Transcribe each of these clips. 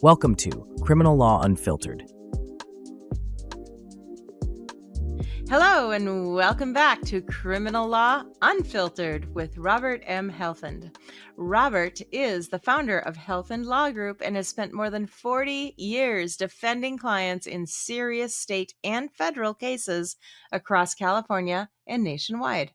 Welcome to Criminal Law Unfiltered. Hello, and welcome back to Criminal Law Unfiltered with Robert M. Helfend. Robert is the founder of Helfend Law Group and has spent more than 40 years defending clients in serious state and federal cases across California and nationwide.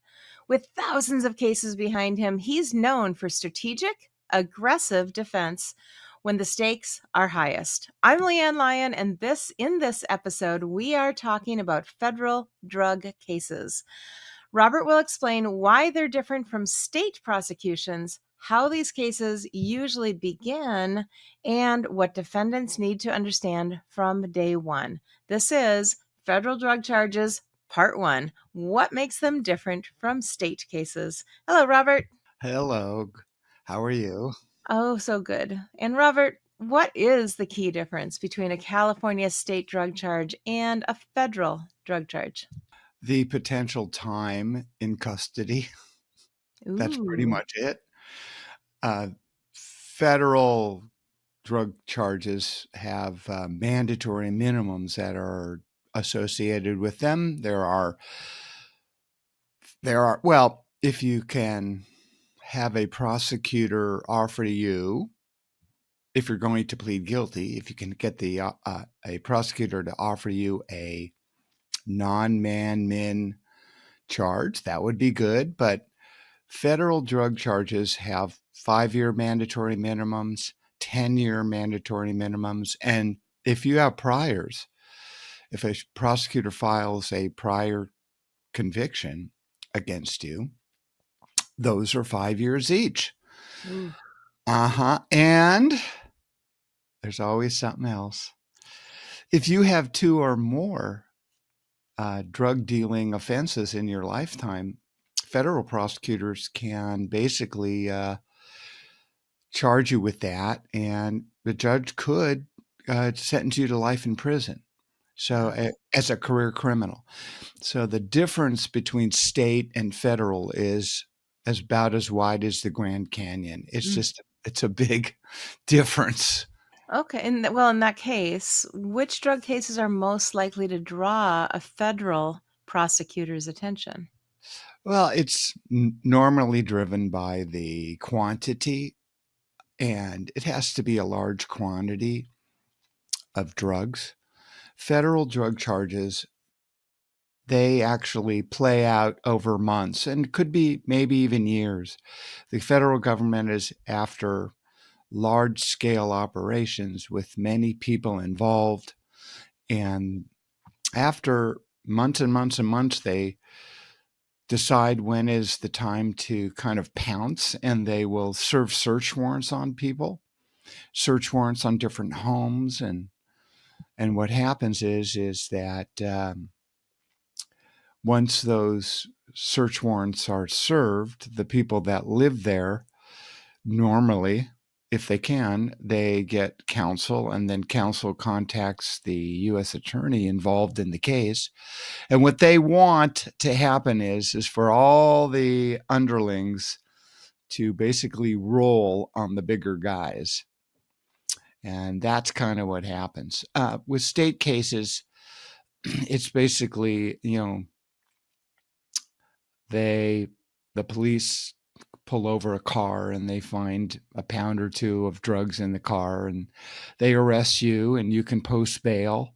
With thousands of cases behind him, he's known for strategic, aggressive defense when the stakes are highest. I'm Leanne Lyon, and in this episode, we are talking about federal drug cases. Robert will explain why they're different from state prosecutions, how these cases usually begin, and what defendants need to understand from day one. This is Federal Drug Charges, Part 1. What makes them different from state cases? Hello, Robert. Hello. How are you? Oh, so good. And Robert, what is the key difference between a California state drug charge and a federal drug charge? The potential time in custody. That's pretty Ooh. much it. Federal drug charges have mandatory minimums that are associated with them. There are, well, if you can have a prosecutor offer you, if you're going to plead guilty, if you can get a prosecutor to offer you a non-man-min charge, that would be good. But federal drug charges have 5-year mandatory minimums, 10-year mandatory minimums. And if you have priors, if a prosecutor files a prior conviction against you, those are 5 years each. Ooh. And there's always something else. If you have 2 or more drug dealing offenses in your lifetime, federal prosecutors can basically charge you with that, and the judge could sentence you to life in prison. So as a career criminal. So the difference between state and federal is about as wide as the Grand Canyon. It's a big difference. Okay. And in that case, which drug cases are most likely to draw a federal prosecutor's attention? Well, it's normally driven by the quantity, and it has to be a large quantity of drugs. Federal drug charges, they actually play out over months and could be maybe even years. The federal government is after large-scale operations with many people involved, and after months and months and months, they decide when is the time to kind of pounce, and they will serve search warrants on people, search warrants on different homes, and what happens is that once those search warrants are served, the people that live there normally, if they can, they get counsel, and then counsel contacts the U.S. attorney involved in the case. And what they want to happen is for all the underlings to basically roll on the bigger guys. And that's kind of what happens. With state cases, it's basically, the police pull over a car and they find a pound or 2 of drugs in the car, and they arrest you, and you can post bail.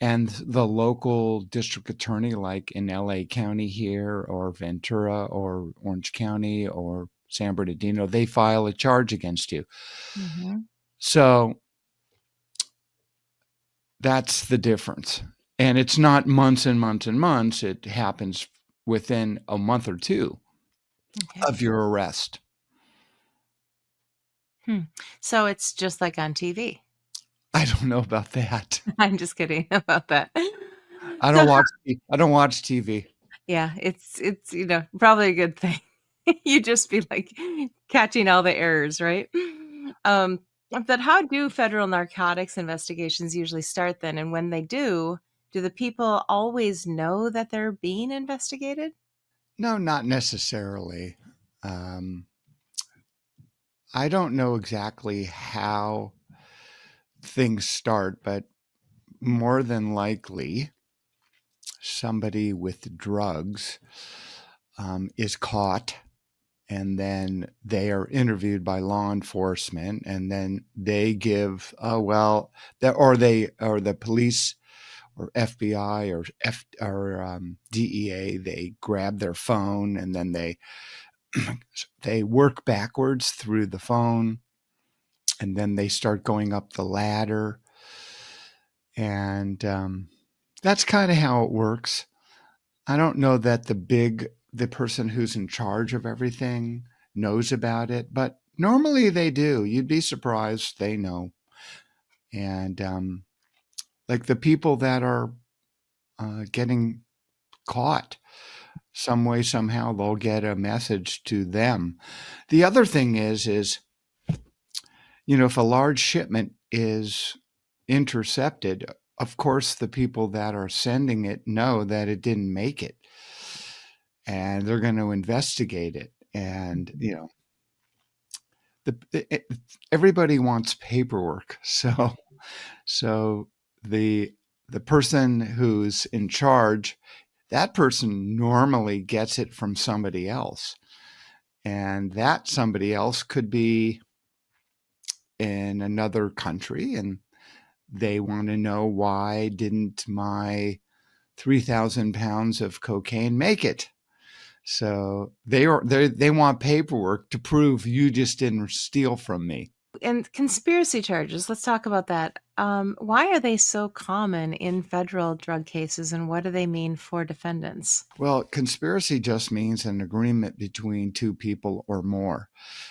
And the local district attorney, like in LA County here, or Ventura, or Orange County, or San Bernardino, they file a charge against you. Mm-hmm. So that's the difference. And it's not months and months and months. It happens within a month or 2 of your arrest. So it's just like on TV. I don't know about that. I'm just kidding about that. I don't watch TV. Yeah, it's probably a good thing. You just be like catching all the errors, right? But how do federal narcotics investigations usually start then? And when they do the people always know that they're being investigated? No, not necessarily. I don't know exactly how things start, but more than likely, somebody with drugs is caught, and then they are interviewed by law enforcement, and then they give, or the police or FBI or DEA, they grab their phone, and then they work backwards through the phone, and then they start going up the ladder, and that's kind of how it works. I don't know that the person who's in charge of everything knows about it, but normally they do. You'd be surprised they know. And like the people that are getting caught, some way, somehow, they'll get a message to them. The other thing is, if a large shipment is intercepted, of course, the people that are sending it know that it didn't make it, and they're going to investigate it. And, everybody wants paperwork. So the person who's in charge, that person normally gets it from somebody else. And that somebody else could be in another country, and they want to know, why didn't my 3,000 pounds of cocaine make it? So they want paperwork to prove you just didn't steal from me. And conspiracy charges, let's talk about that. Why are they so common in federal drug cases, and what do they mean for defendants? Well, conspiracy just means an agreement between two people or more.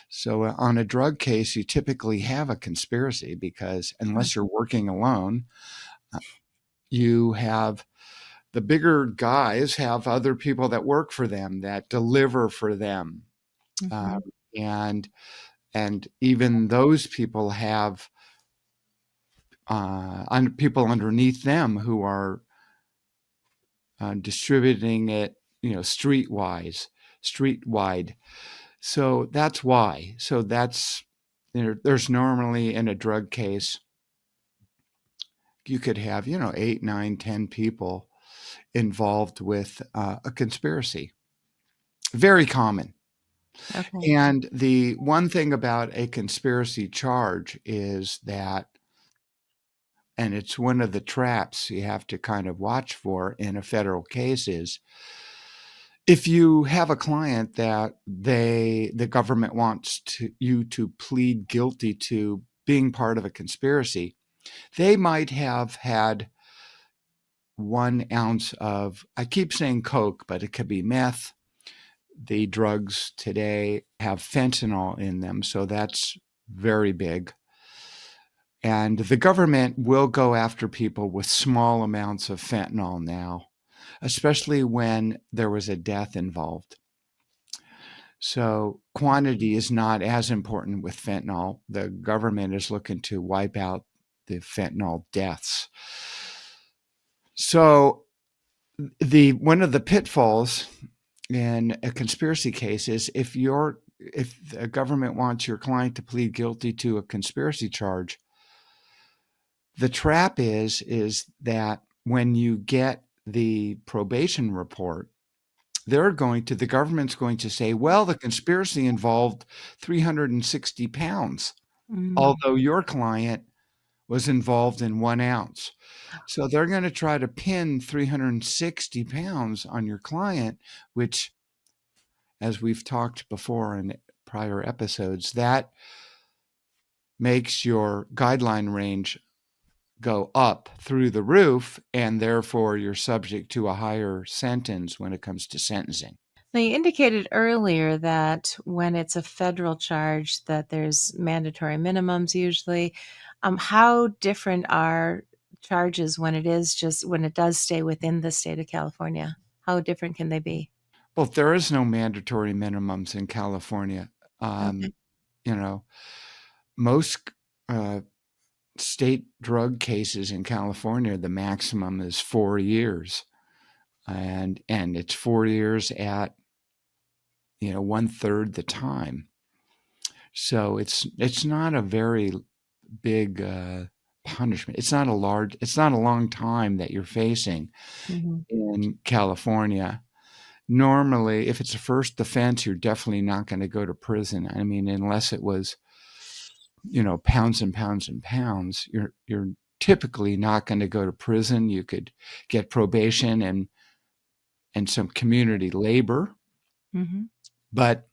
So on a drug case, you typically have a conspiracy, because unless you're working alone, you have the bigger guys have other people that work for them, that deliver for them. And even those people have people underneath them who are distributing it, streetwide. So that's why. So that's, there's normally, in a drug case, you could have, 8, 9, 10 people involved with a conspiracy. Very common. Okay. And the one thing about a conspiracy charge is that, and it's one of the traps you have to kind of watch for in a federal case, is if you have a client that the government wants you to plead guilty to being part of a conspiracy, they might have had 1 ounce of, I keep saying coke, but it could be meth. The drugs today have fentanyl in them, so that's very big. And the government will go after people with small amounts of fentanyl now, especially when there was a death involved. So quantity is not as important with fentanyl. The government is looking to wipe out the fentanyl deaths. So one of the pitfalls in a conspiracy case is, if the government wants your client to plead guilty to a conspiracy charge, the trap is that when you get the probation report, the government's going to say, well, the conspiracy involved 360 pounds, although your client was involved in 1 ounce. So they're going to try to pin 360 pounds on your client, which, as we've talked before in prior episodes, that makes your guideline range go up through the roof, and therefore you're subject to a higher sentence when it comes to sentencing. Now, you indicated earlier that when it's a federal charge, that there's mandatory minimums usually. How different are charges when it does stay within the state of California? How different can they be? Well, there is no mandatory minimums in California. Okay. Most state drug cases in California, the maximum is 4 years, and it's 4 years at 1/3 the time. So it's not a very big punishment. It's not a long time that you're facing Mhm. in California. Normally, if it's a first offense, you're definitely not going to go to prison. I mean, unless it was, pounds and pounds and pounds, you're typically not going to go to prison. You could get probation and some community labor, Mhm. but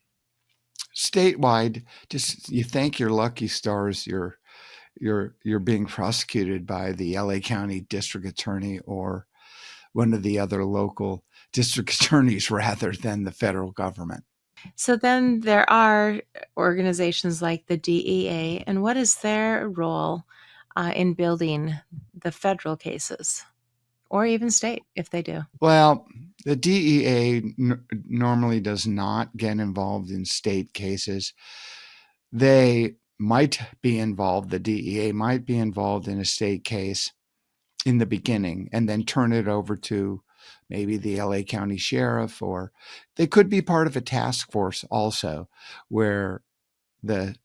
statewide, just you thank your lucky stars you're being prosecuted by the LA County District Attorney or one of the other local district attorneys rather than the federal government. So then there are organizations like the DEA, and what is their role in building the federal cases, or even state if they do? Well, the DEA normally does not get involved in state cases. They might be involved, the DEA might be involved in a state case in the beginning and then turn it over to maybe the LA County Sheriff, or they could be part of a task force also where the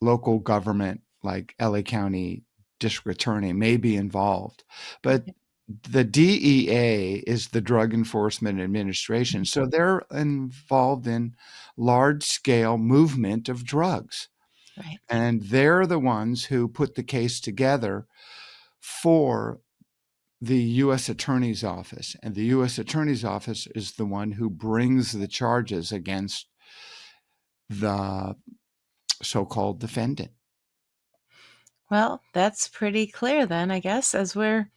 local government, like LA County District Attorney, may be involved. But the DEA is the Drug Enforcement Administration, so they're involved in large-scale movement of drugs. Right. And they're the ones who put the case together for the U.S. Attorney's Office. And the U.S. Attorney's Office is the one who brings the charges against the so-called defendant. Well, that's pretty clear then, I guess. As we're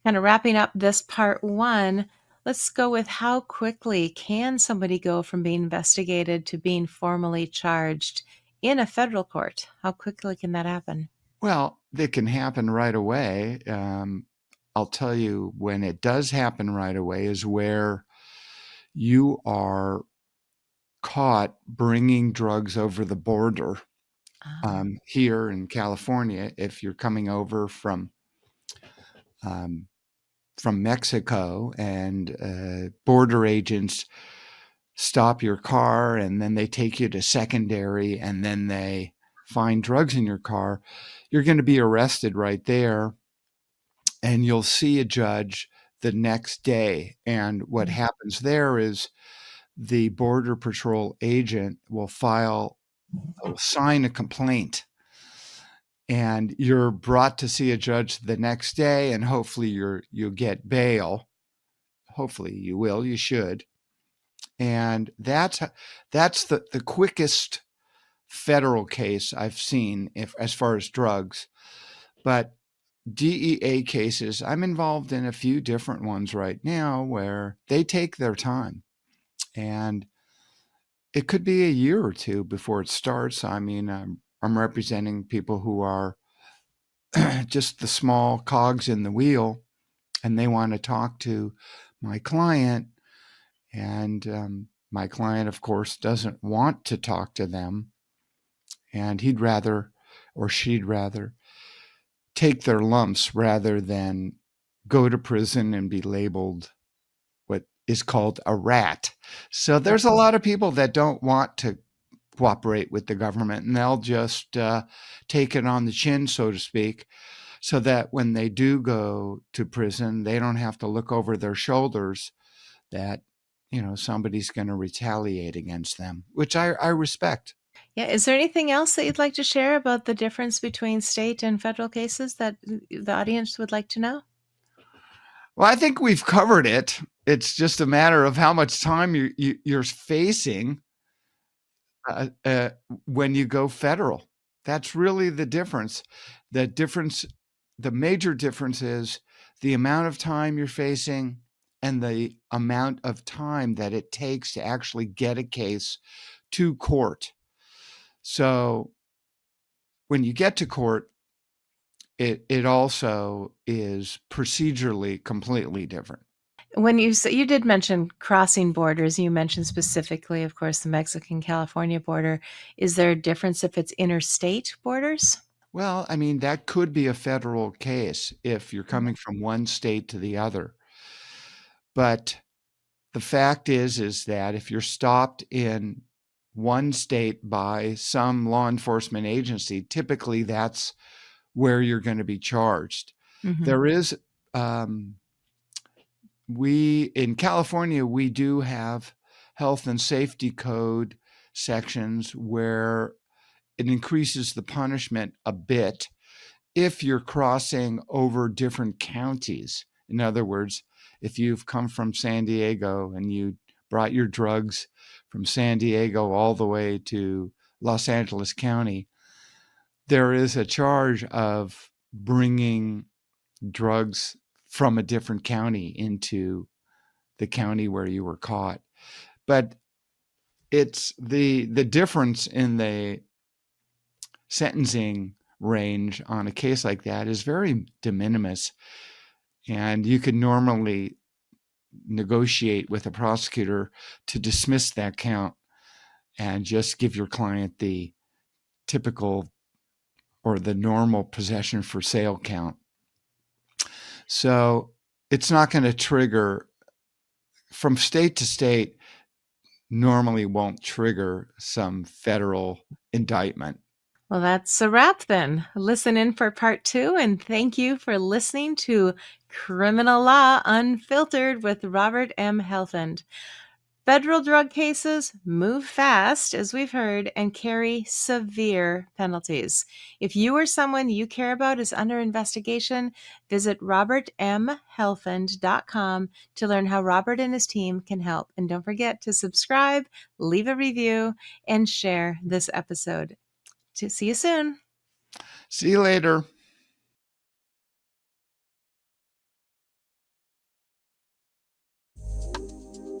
kind of wrapping up this part one, let's go with how quickly can somebody go from being investigated to being formally charged in a federal court? How quickly can that happen? Well, it can happen right away. I'll tell you, when it does happen right away is where you are caught bringing drugs over the border. Ah, Here in California, if you're coming over um, from Mexico and border agents stop your car and then they take you to secondary and then they find drugs in your car, you're going to be arrested right there and you'll see a judge the next day. And what mm, happens there is the Border Patrol agent will sign a complaint, and you're brought to see a judge the next day, and hopefully you'll get bail. Hopefully you will, you should. And that's the quickest federal case I've seen as far as drugs. But DEA cases, I'm involved in a few different ones right now where they take their time. And it could be a year or two before it starts. I mean, I'm representing people who are just the small cogs in the wheel, and they want to talk to my client. And my client, of course, doesn't want to talk to them. And he'd rather, or she'd rather, take their lumps rather than go to prison and be labeled what is called a rat. So there's a lot of people that don't want to cooperate with the government, and they'll just take it on the chin, so to speak, so that when they do go to prison, they don't have to look over their shoulders that, somebody's going to retaliate against them, which I respect. yeah. Is there anything else that you'd like to share about the difference between state and federal cases that the audience would like to know? Well, I think we've covered it. It's just a matter of how much time you're facing uh, uh, when you go federal. That's really the difference. The difference, the major difference is the amount of time you're facing and the amount of time that it takes to actually get a case to court. So when you get to court, it also is procedurally completely different. When you did mention crossing borders, you mentioned specifically, of course, the Mexican-California border. Is there a difference if it's interstate borders? Well, I mean, that could be a federal case if you're coming from one state to the other. But the fact is that if you're stopped in one state by some law enforcement agency, typically that's where you're going to be charged. Mhm. There is, in California, we do have health and safety code sections where it increases the punishment a bit if you're crossing over different counties. In other words, if you've come from San Diego and you brought your drugs from San Diego all the way to Los Angeles County, there is a charge of bringing drugs from a different county into the county where you were caught. But it's the difference in the sentencing range on a case like that is very de minimis. And you could normally negotiate with a prosecutor to dismiss that count and just give your client the typical or the normal possession for sale count. So it's not going to trigger, from state to state, normally won't trigger some federal indictment. Well, that's a wrap then. Listen in for part 2, and thank you for listening to Criminal Law Unfiltered with Robert M. Helfend. Federal drug cases move fast, as we've heard, and carry severe penalties. If you or someone you care about is under investigation, visit robertmhelfend.com to learn how Robert and his team can help. And don't forget to subscribe, leave a review, and share this episode. See you soon. See you later.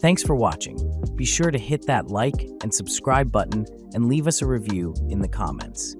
Thanks for watching. Be sure to hit that like and subscribe button and leave us a review in the comments.